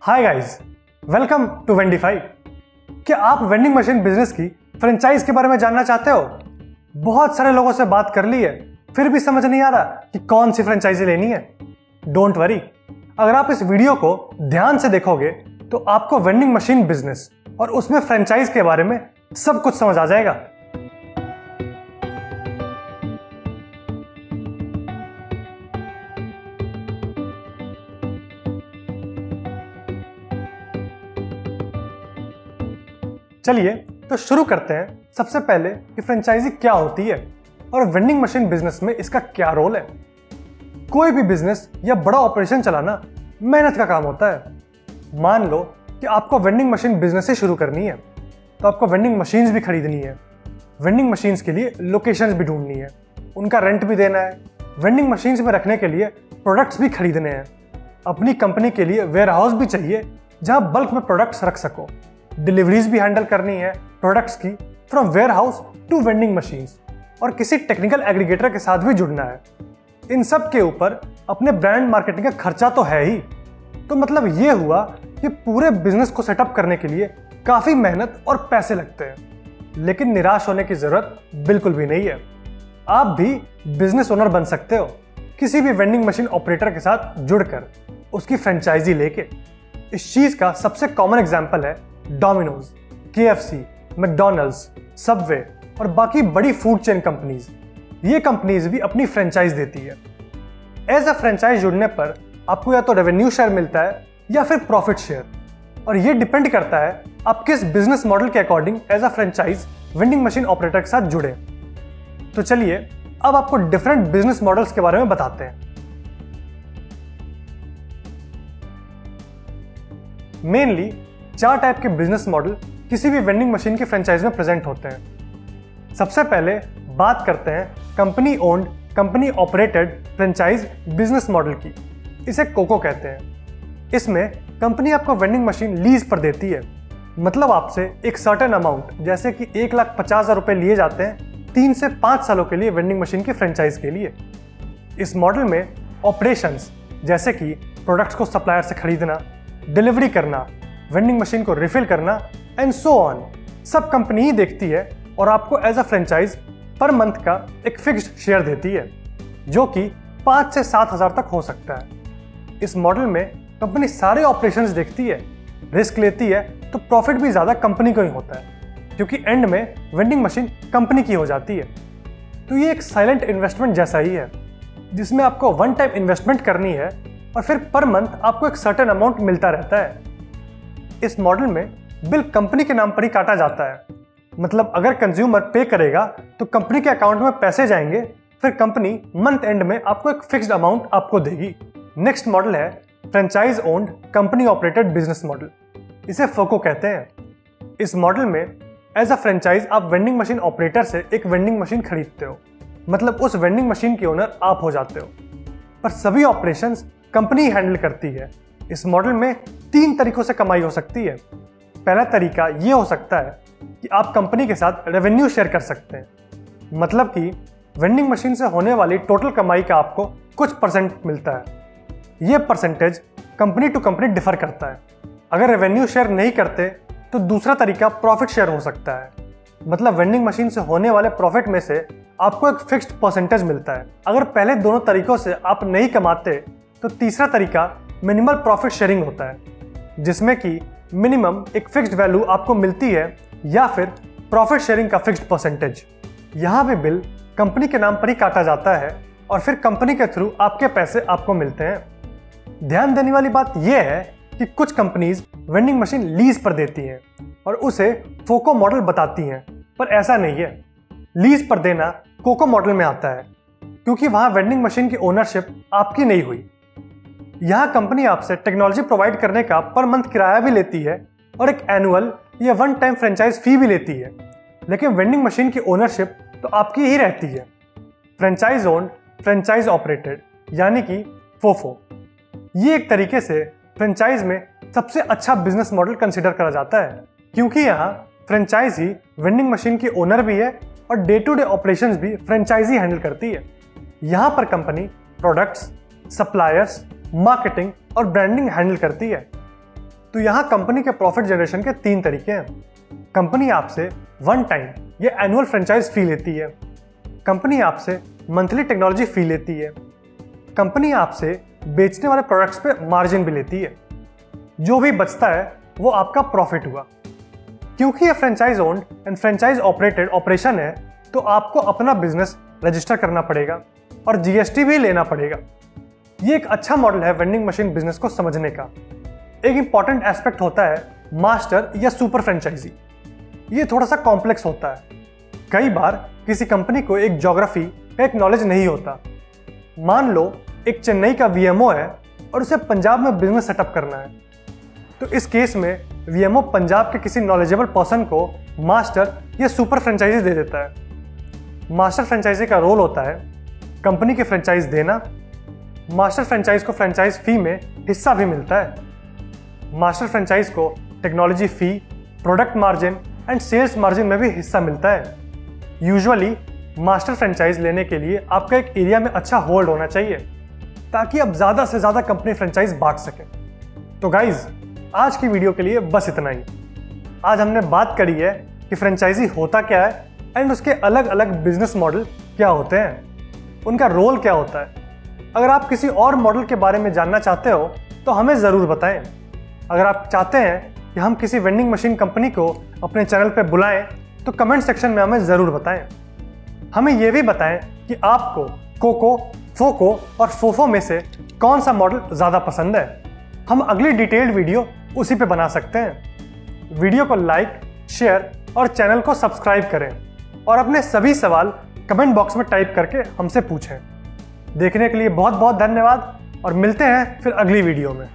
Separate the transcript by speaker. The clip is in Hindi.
Speaker 1: Hi guys, welcome to Vendify. क्या आप वेंडिंग मशीन बिजनेस की फ्रेंचाइज के बारे में जानना चाहते हो? बहुत सारे लोगों से बात कर ली है, फिर भी समझ नहीं आ रहा कि कौन सी फ्रेंचाइजी लेनी है। डोंट वरी, अगर आप इस वीडियो को ध्यान से देखोगे तो आपको वेंडिंग मशीन बिजनेस और उसमें फ्रेंचाइज के बारे में सब कुछ समझ आ जाएगा। चलिए तो शुरू करते हैं। सबसे पहले कि फ्रेंचाइजी क्या होती है और वेंडिंग मशीन बिजनेस में इसका क्या रोल है। कोई भी बिजनेस या बड़ा ऑपरेशन चलाना मेहनत का काम होता है। मान लो कि आपको वेंडिंग मशीन बिजनेस से शुरू करनी है तो आपको वेंडिंग मशीन्स भी खरीदनी है, वेंडिंग मशीन्स के लिए लोकेशंस भी ढूंढनी है, उनका रेंट भी देना है, वेंडिंग मशीन्स में रखने के लिए प्रोडक्ट्स भी खरीदने हैं, अपनी कंपनी के लिए वेयर हाउस भी चाहिए जहां बल्क में प्रोडक्ट्स रख सको, डिलीवरीज भी हैंडल करनी है प्रोडक्ट्स की from warehouse to vending machines, और किसी टेक्निकल एग्रीगेटर के साथ भी जुड़ना है। इन सब के ऊपर अपने ब्रांड मार्केटिंग का खर्चा तो है ही। तो मतलब ये हुआ कि पूरे बिजनेस को सेटअप करने के लिए काफी मेहनत और पैसे लगते हैं। लेकिन निराश होने की जरूरत बिल्कुल भी नहीं है। आप भी बिजनेस ओनर बन सकते हो किसी भी वेंडिंग मशीन ऑपरेटर के साथ जुड़कर, उसकी फ्रेंचाइजी लेके। इस चीज का सबसे कॉमन एग्जांपल है डोमिनोज, KFC, मैकडॉनल्ड्स, सबवे और बाकी बड़ी फूड चेन कंपनीज। ये कंपनीज भी अपनी फ्रेंचाइज देती है। एज अ फ्रेंचाइज जुड़ने पर आपको या तो रेवेन्यू शेयर मिलता है या फिर प्रॉफिट शेयर, और ये डिपेंड करता है आप किस बिजनेस मॉडल के according as a franchise vending machine operator के साथ जुड़े। तो चलिए अब आपको डिफरेंट बिजनेस मॉडल्स के बारे में बताते हैं। मेनली 4 टाइप के बिजनेस मॉडल किसी भी वेंडिंग मशीन की फ्रेंचाइज में प्रेजेंट होते हैं। सबसे पहले बात करते हैं company owned, company operated franchise business model की। इसे कोको कहते हैं। इसमें कंपनी आपको वेंडिंग मशीन लीज पर देती है, मतलब आपसे एक सर्टेन अमाउंट जैसे कि 1,50,000 रुपए लिए जाते हैं 3 से 5 सालों के लिए वेंडिंग मशीन की फ्रेंचाइज के लिए। इस मॉडल में ऑपरेशंस जैसे कि प्रोडक्ट्स को सप्लायर से खरीदना, डिलीवरी करना, वेंडिंग मशीन को रिफिल करना एंड सो ऑन सब कंपनी ही देखती है, और आपको as a franchise per month का एक फिक्स्ड शेयर देती है जो कि 5 से 7,000 तक हो सकता है। इस मॉडल में कंपनी सारे ऑपरेशंस देखती है, रिस्क लेती है, तो प्रॉफिट भी ज्यादा कंपनी को ही होता है क्योंकि एंड में वेंडिंग मशीन कंपनी की हो जाती है। तो ये एक साइलेंट इन्वेस्टमेंट जैसा ही है जिसमें आपको वन टाइम इन्वेस्टमेंट करनी है और फिर पर मंथ आपको एक सर्टेन अमाउंट मिलता रहता है। इस मॉडल में बिल कंपनी के नाम पर ही काटा जाता है, मतलब अगर कंज्यूमर पे करेगा तो कंपनी के अकाउंट में पैसे जाएंगे, फिर कंपनी मंथ एंड में आपको एक फिक्स्ड अमाउंट आपको देगी। नेक्स्ट मॉडल है franchise owned, company operated business model. इसे फोको कहते हैं। इस मॉडल में एज अ फ्रेंचाइज आप वेंडिंग मशीन ऑपरेटर से एक वेंडिंग मशीन खरीदते हो, मतलब उस वेंडिंग मशीन के ओनर आप हो जाते हो, पर सभी ऑपरेशंस कंपनी हैंडल करती है। इस मॉडल में 3 तरीकों से कमाई हो सकती है। पहला तरीका ये हो सकता है कि आप कंपनी के साथ रेवेन्यू शेयर कर सकते हैं, मतलब कि वेंडिंग मशीन से होने वाली टोटल कमाई का आपको कुछ परसेंट मिलता है। ये percentage company to company differ करता है। अगर रेवेन्यू शेयर नहीं करते तो दूसरा तरीका प्रॉफिट शेयर हो सकता है, मतलब वेंडिंग मशीन से होने वाले प्रॉफिट में से आपको एक फिक्स्ड परसेंटेज मिलता है। अगर पहले दोनों तरीकों से आप नहीं कमाते तो तीसरा तरीका मिनिमल प्रॉफिट शेयरिंग होता है, जिसमें कि मिनिमम एक फिक्स्ड वैल्यू आपको मिलती है या फिर प्रॉफिट शेयरिंग का फिक्स्ड परसेंटेज। यहाँ भी बिल कंपनी के नाम पर ही काटा जाता है और फिर कंपनी के थ्रू आपके पैसे आपको मिलते हैं। ध्यान देने वाली बात यह है कि कुछ कंपनीज वेंडिंग मशीन लीज पर देती हैं और उसे फोको मॉडल बताती हैं, पर ऐसा नहीं है। लीज पर देना कोको मॉडल में आता है क्योंकि वहां वेंडिंग मशीन की ओनरशिप आपकी नहीं हुई। यहाँ कंपनी आपसे टेक्नोलॉजी प्रोवाइड करने का पर मंथ किराया भी लेती है और एक एनुअल या वन टाइम फ्रेंचाइज फी भी लेती है, लेकिन वेंडिंग मशीन की ओनरशिप तो आपकी ही रहती है। फ्रेंचाइज ओन्ड, फ्रेंचाइज ऑपरेटेड यानी कि फोफो, ये एक तरीके से फ्रेंचाइज में सबसे अच्छा बिजनेस मॉडल कंसिडर करा जाता है क्योंकि यहाँ फ्रेंचाइज ही वेंडिंग मशीन की ओनर भी है और डे टू डे ऑपरेशंस भी फ्रेंचाइज ही हैंडल करती है। यहाँ पर कंपनी प्रोडक्ट्स, सप्लायर्स, मार्केटिंग और ब्रांडिंग हैंडल करती है। तो यहाँ कंपनी के प्रॉफिट जनरेशन के 3 तरीके हैं। कंपनी आपसे वन टाइम या एनुअल फ्रेंचाइज फी लेती है, कंपनी आपसे मंथली टेक्नोलॉजी फी लेती है, कंपनी आपसे बेचने वाले प्रोडक्ट्स पे मार्जिन भी लेती है। जो भी बचता है वो आपका प्रॉफिट हुआ। क्योंकि ये franchise owned and franchise operated operation है तो आपको अपना बिजनेस रजिस्टर करना पड़ेगा और जीएसटी भी लेना पड़ेगा। ये एक अच्छा मॉडल है वेंडिंग मशीन बिजनेस को समझने का। एक इंपॉर्टेंट एस्पेक्ट होता है मास्टर या सुपर फ्रेंचाइजी। ये थोड़ा सा कॉम्प्लेक्स होता है। कई बार किसी कंपनी को एक ज्योग्राफी का एक नॉलेज नहीं होता। मान लो एक चेन्नई का वीएमओ है और उसे पंजाब में बिजनेस सेटअप करना है, तो इस केस में वीएमओ पंजाब के किसी नॉलेजेबल पर्सन को मास्टर या सुपर फ्रेंचाइजी दे देता है। मास्टर फ्रेंचाइजी का रोल होता है कंपनी की फ्रेंचाइज देना। मास्टर फ्रेंचाइज को फ्रेंचाइज फी में हिस्सा भी मिलता है। मास्टर फ्रेंचाइज को technology fee, product margin and sales margin में भी हिस्सा मिलता है। यूजुअली मास्टर फ्रेंचाइज लेने के लिए आपका एक एरिया में अच्छा होल्ड होना चाहिए ताकि आप ज़्यादा से ज़्यादा कंपनी फ्रेंचाइज बांट सकें। तो गाइज, आज की वीडियो के लिए बस इतना ही। आज हमने बात करी है कि फ्रेंचाइजी होता क्या है एंड उसके अलग अलग बिजनेस मॉडल क्या होते हैं, उनका रोल क्या होता है। अगर आप किसी और मॉडल के बारे में जानना चाहते हो तो हमें ज़रूर बताएं। अगर आप चाहते हैं कि हम किसी वेंडिंग मशीन कंपनी को अपने चैनल पर बुलाएं तो कमेंट सेक्शन में हमें ज़रूर बताएं। हमें यह भी बताएं कि आपको कोको, फोको और फोफो में से कौन सा मॉडल ज़्यादा पसंद है। हम अगली डिटेल्ड वीडियो उसी पे बना सकते हैं। वीडियो को लाइक, शेयर और चैनल को सब्सक्राइब करें और अपने सभी सवाल कमेंट बॉक्स में टाइप करके हमसे पूछें। देखने के लिए बहुत बहुत धन्यवाद और मिलते हैं फिर अगली वीडियो में।